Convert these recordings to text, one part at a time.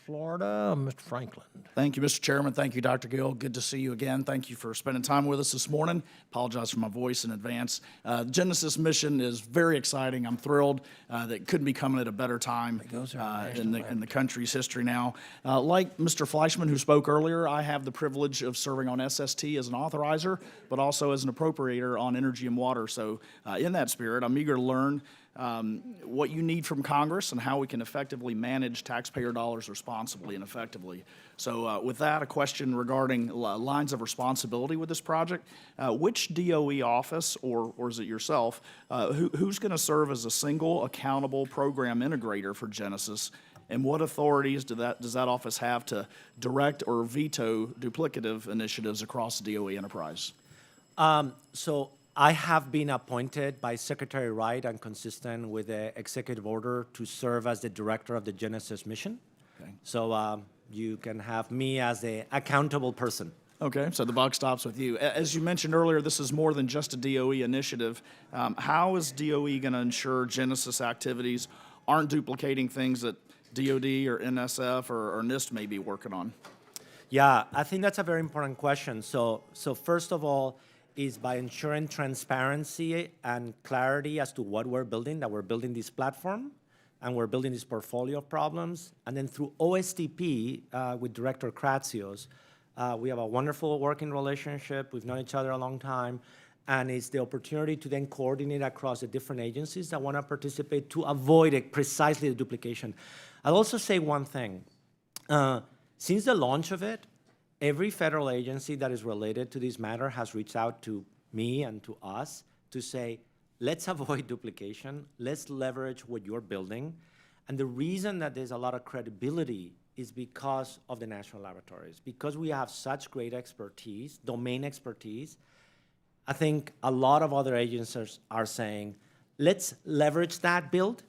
Florida, Mr. Franklin. Thank you, Mr. Chairman. Thank you, Dr. Gill. Good to see you again. Thank you for spending time with us this morning. Apologize for my voice in advance. Genesis mission is very exciting. I'm thrilled that it couldn't be coming at a better time in the country's history now. Like Mr. Fleischman, who spoke earlier, I have the privilege of serving on SST as an authorizer, but also as an appropriator on energy and water. So in that spirit, I'm eager to learn what you need from Congress and how we can effectively manage taxpayer dollars responsibly and effectively. So with that, a question regarding lines of responsibility with this project. Which DOE office, or is it yourself, who's going to serve as a single accountable program integrator for Genesis, and what authorities does that office have to direct or veto duplicative initiatives across the DOE enterprise? So I have been appointed by Secretary Wright and consistent with the executive order to serve as the director of the Genesis mission. Okay. So you can have me as the accountable person. Okay, so the buck stops with you. As you mentioned earlier, this is more than just a DOE initiative. How is DOE going to ensure Genesis activities aren't duplicating things that DOD or NSF or NIST may be working on? Yeah, I think that's a very important question. So first of all, is by ensuring transparency and clarity as to what we're building, that we're building this platform and we're building this portfolio of problems. And then through OSTP with Director Kratsios, we have a wonderful working relationship. We've known each other a long time. And it's the opportunity to then coordinate across the different agencies that want to participate to avoid precisely the duplication. I'll also say one thing. Since the launch of it, every federal agency that is related to this matter has reached out to me and to us to say, let's avoid duplication, let's leverage what you're building. And the reason that there's a lot of credibility is because of the national laboratories. Because we have such great expertise, domain expertise, I think a lot of other agencies are saying, let's leverage that build.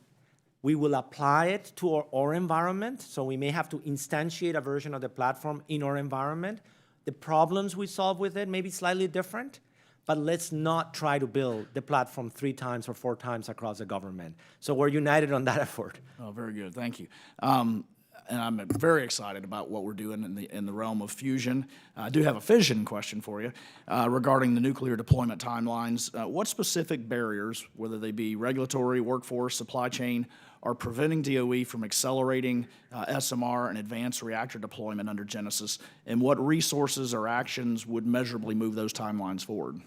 We will apply it to our environment, so we may have to instantiate a version of the platform in our environment. The problems we solve with it may be slightly different, but let's not try to build the platform 3 times or 4 times across the government. So we're united on that effort. Oh, very good. Thank you. And I'm very excited about what we're doing in the realm of fusion. I do have a fission question for you regarding the nuclear deployment timelines. What specific barriers, whether they be regulatory, workforce, supply chain, are preventing DOE from accelerating SMR and advanced reactor deployment under Genesis, and what resources or actions would measurably move those timelines forward?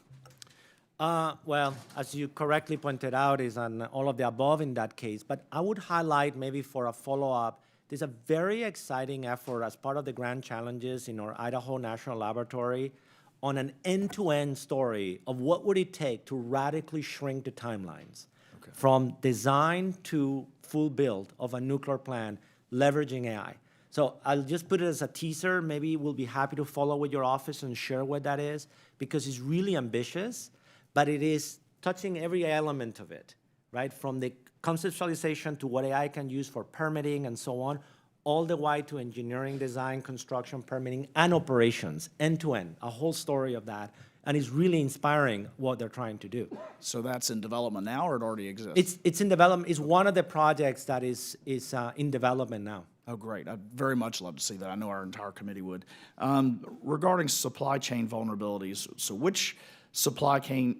Well, as you correctly pointed out, is on all of the above in that case, but I would highlight maybe for a follow-up, there's a very exciting effort as part of the grand challenges in our Idaho National Laboratory on an end-to-end story of what would it take to radically shrink the timelines from design to full build of a nuclear plant leveraging AI. So I'll just put it as a teaser. Maybe we'll be happy to follow with your office and share what that is, because it's really ambitious, but it is touching every element of it, right? From the conceptualization to what AI can use for permitting and so on, all the way to engineering, design, construction, permitting, and operations, end-to-end, a whole story of that. And it's really inspiring what they're trying to do. So that's in development now, or it already exists? It's in development. It's one of the projects that is in development now. Oh, great. I'd very much love to see that. I know our entire committee would. Regarding supply chain vulnerabilities, so which supply chain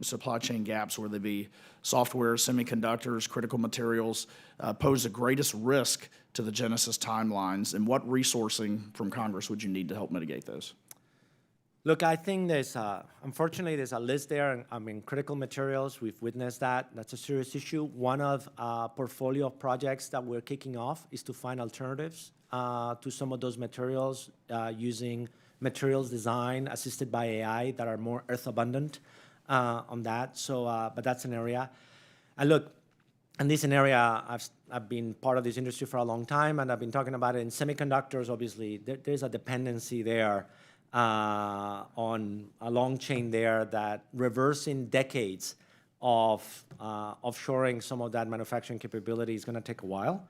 gaps, whether they be software, semiconductors, critical materials, pose the greatest risk to the Genesis timelines, and what resourcing from Congress would you need to help mitigate those? Look, I think unfortunately, there's a list there. I mean, critical materials, we've witnessed that. That's a serious issue. One of a portfolio of projects that we're kicking off is to find alternatives to some of those materials using materials design assisted by AI that are more earth abundant on that. So, but that's an area. And look, and this is an area I've been part of this industry for a long time, and I've been talking about it in semiconductors. Obviously, there's a dependency there on a long chain there that reversing decades of offshoring some of that manufacturing capability is going to take a while.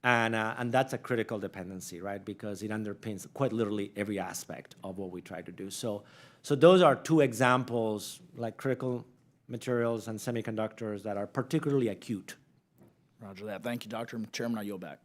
And that's a critical dependency, right? Because it underpins quite literally every aspect of what we try to do. So those are 2 examples, like critical materials and semiconductors, that are particularly acute. Roger that. Thank you, Dr. Chairman. I yield back.